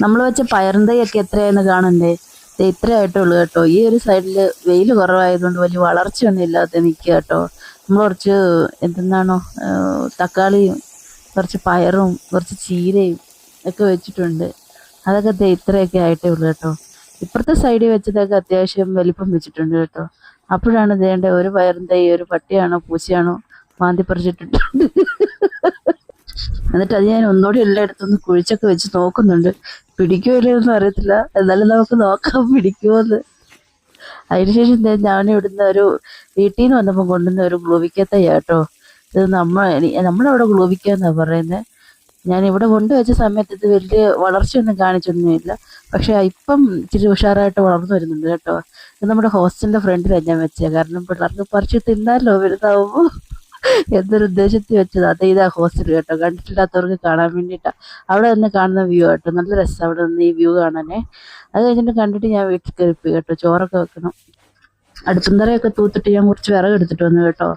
നമ്മൾ വെച്ച പയറും തൈയൊക്കെ എത്രയായെന്ന് കാണണ്ടേ? ദേ ഇത്രയായിട്ടേ ഉള്ളൂ കേട്ടോ. ഈ ഒരു സൈഡിൽ വെയിൽ കുറവായതുകൊണ്ട് വലിയ വളർച്ചയൊന്നും ഇല്ലാതെ നിൽക്കുക കേട്ടോ. നമ്മൾ കുറച്ച് എന്തെന്നാണോ തക്കാളിയും കുറച്ച് പയറും കുറച്ച് ചീരയും ഒക്കെ വെച്ചിട്ടുണ്ട്. അതൊക്കെ ദേ ഇത്രയൊക്കെ ആയിട്ടേ ഉള്ളൂ കേട്ടോ. ഇപ്പുറത്തെ സൈഡിൽ വെച്ചതൊക്കെ അത്യാവശ്യം വലിപ്പം വെച്ചിട്ടുണ്ട് കേട്ടോ. അപ്പോഴാണ് ദേണ്ട ഒരു പയറും തൈ ഒരു പട്ടിയാണോ പൂച്ചയാണോ മാന്തി പറിച്ചിട്ടിട്ടുണ്ട്. എന്നിട്ട് അത് ഞാൻ ഒന്നുകൂടി എല്ലായിടത്തൊന്ന് കുഴിച്ചൊക്കെ വെച്ച് നോക്കുന്നുണ്ട്. പിടിക്കുമോ ഇല്ലയെന്നൊന്നും അറിയത്തില്ല, എന്നാലും നമുക്ക് നോക്കാം പിടിക്കുമോന്ന്. അതിനുശേഷം ഞാൻ ഇവിടുന്ന് ഒരു വീട്ടിൽ നിന്ന് വന്നപ്പോൾ കൊണ്ടുവന്ന ഒരു ഗ്ലൂവിക്കത്തയ്യ കേട്ടോ. ഇത് നമ്മളവിടെ ഗ്ലൂവിക്കാന്നാണ് പറയുന്നത്. ഞാൻ ഇവിടെ കൊണ്ടുവച്ച സമയത്ത് ഇത് വലിയ വളർച്ചയൊന്നും കാണിച്ചൊന്നുമില്ല. പക്ഷെ ഇപ്പം ഇച്ചിരി ഉഷാറായിട്ട് വളർന്നു വരുന്നുണ്ട് കേട്ടോ. ഇത് നമ്മുടെ ഹോസ്റ്റലിൻ്റെ ഫ്രണ്ടിലാണ് ഞാൻ വെച്ചത്. കാരണം പിള്ളേർക്ക് പറിച്ച് തിന്നാലോ വലുതാവുമ്പോൾ എന്തൊരു ഉദ്ദേശത്തിൽ വെച്ചത്. അതെ ഇതാ ഹോസ്റ്റൽ കേട്ടോ. കണ്ടിട്ടില്ലാത്തവർക്ക് കാണാൻ വേണ്ടിയിട്ടാണ്. അവിടെ നിന്ന് കാണുന്ന വ്യൂ കേട്ടോ. നല്ല രസമാണ് അവിടെ നിന്ന് ഈ വ്യൂ കാണാനേ. അത് കഴിഞ്ഞിട്ട് കണ്ടിട്ട് ഞാൻ വീട്ടിൽ കയറിപ്പോയി കേട്ടോ. ചോറൊക്കെ വെക്കണം. അടുപ്പും തറയൊക്കെ തൂത്തിട്ട് ഞാൻ കുറച്ച് വിറക് എടുത്തിട്ട് വന്നു കേട്ടോ.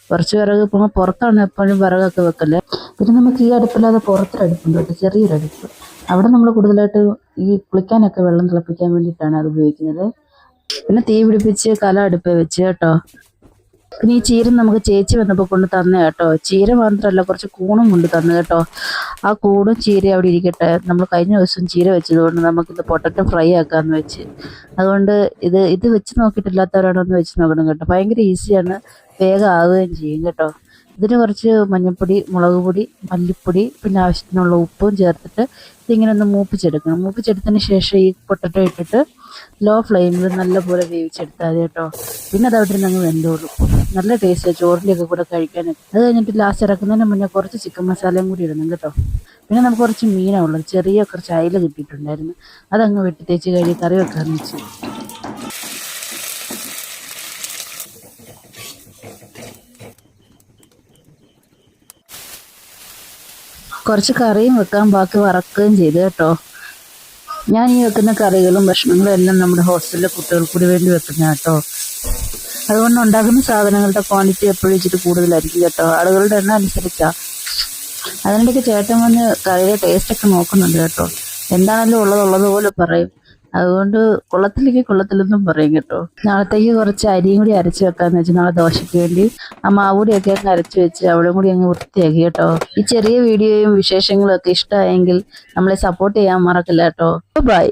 കുറച്ച് വിറക് ഇപ്പോൾ പുറത്താണ് എപ്പോഴും വിറകൊക്കെ വെക്കല്ലേ. പിന്നെ നമുക്ക് ഈ അടുപ്പില്ലാതെ പുറത്തൊരടുപ്പുണ്ട് കേട്ടോ, ചെറിയൊരു അടുപ്പ്. അവിടെ നമ്മൾ കൂടുതലായിട്ട് ഈ കുളിക്കാനൊക്കെ വെള്ളം തിളപ്പിക്കാൻ വേണ്ടിയിട്ടാണ് അത് ഉപയോഗിക്കുന്നത്. പിന്നെ തീ പിടിപ്പിച്ച് കല അടുപ്പ് വെച്ച് കേട്ടോ. പിന്നെ ഈ ചീര നമുക്ക് ചേച്ചി വന്നപ്പോൾ കൊണ്ട് തന്നെ കേട്ടോ. ചീര മാത്രമല്ല കുറച്ച് കൂണും കൊണ്ട് തന്നു കേട്ടോ. ആ കൂണും ചീര അവിടെ ഇരിക്കട്ടെ. നമ്മൾ കഴിഞ്ഞ ദിവസം ചീര വെച്ചതുകൊണ്ട് നമുക്കിത് പൊട്ടറ്റോ ഫ്രൈ ആക്കാമെന്ന് വെച്ച്. അതുകൊണ്ട് ഇത് വെച്ച് നോക്കിയിട്ടില്ലാത്തവരാണൊന്ന് വെച്ച് നോക്കണം കേട്ടോ. ഭയങ്കര ഈസിയാണ്, വേഗം ആവുകയും ചെയ്യും കേട്ടോ. ഇതിന് കുറച്ച് മഞ്ഞൾപ്പൊടി, മുളക് പൊടി, മല്ലിപ്പൊടി, പിന്നെ ആവശ്യത്തിനുള്ള ഉപ്പും ചേർത്തിട്ട് ഇതിങ്ങനെ ഒന്ന് മൂപ്പിച്ചെടുക്കണം. മൂപ്പിച്ചെടുത്തതിന് ശേഷം ഈ പൊട്ടറ്റോ ഇട്ടിട്ട് ലോ ഫ്ലെയിമിൽ നല്ലപോലെ വേവിച്ചെടുത്താൽ മതി കേട്ടോ. പിന്നെ അത് അവിടെ നിന്ന് വെന്തോളും. നല്ല ടേസ്റ്റാണ് ചോറിൻ്റെയൊക്കെ കൂടെ കഴിക്കാനൊക്കെ. അത് കഴിഞ്ഞിട്ട് ലാസ്റ്റ് ഇറക്കുന്നതിന് മുന്നേ കുറച്ച് ചിക്കൻ മസാലയും കൂടി ഇടണം കേട്ടോ. പിന്നെ നമുക്ക് കുറച്ച് മീനാണ് ഉള്ളത്. ചെറിയ കുറച്ച് അയില കിട്ടിയിട്ടുണ്ടായിരുന്നു. അതങ്ങ് വെട്ടി തേച്ച് കഴുകി കറി വെക്കാമെന്ന് വെച്ചു. കുറച്ച് കറിയും വെക്കാൻ ബാക്കി വറക്കുകയും ചെയ്തു കേട്ടോ. ഞാൻ ഈ വെക്കുന്ന കറികളും ഭക്ഷണങ്ങളും എല്ലാം നമ്മുടെ ഹോസ്റ്റലിലെ കുട്ടികൾക്ക് കൂടി വേണ്ടി വെക്കുന്ന കേട്ടോ. അതുകൊണ്ട് ഉണ്ടാക്കുന്ന സാധനങ്ങളുടെ ക്വാണ്ടിറ്റി എപ്പോഴും ഇച്ചിരി കൂടുതലായിരിക്കും കേട്ടോ. ആളുകളുടെ എണ്ണം അനുസരിച്ചാണ്. അതിനിടയ്ക്ക് ചേട്ടൻ വന്ന് കറിയുടെ ടേസ്റ്റൊക്കെ നോക്കുന്നുണ്ട് കേട്ടോ. എന്താണല്ലോ ഉള്ളതുപോലെ പറയും. അതുകൊണ്ട് കൊള്ളത്തില്ലെന്നും പറയും കേട്ടോ. നാളത്തേക്ക് കുറച്ച് അരിയും കൂടി അരച്ച് വെക്കാന്ന് വെച്ചാൽ നാളെ ദോശയ്ക്ക് വേണ്ടി ആ മാവൂടിയൊക്കെ അങ്ങ് അരച്ച് വെച്ച് അവിടെ കൂടി അങ്ങ് വൃത്തിയാക്കി കേട്ടോ. ഈ ചെറിയ വീഡിയോയും വിശേഷങ്ങളും ഒക്കെ ഇഷ്ടമായെങ്കിൽ നമ്മളെ സപ്പോർട്ട് ചെയ്യാൻ മറക്കില്ല കേട്ടോ. ബൈ.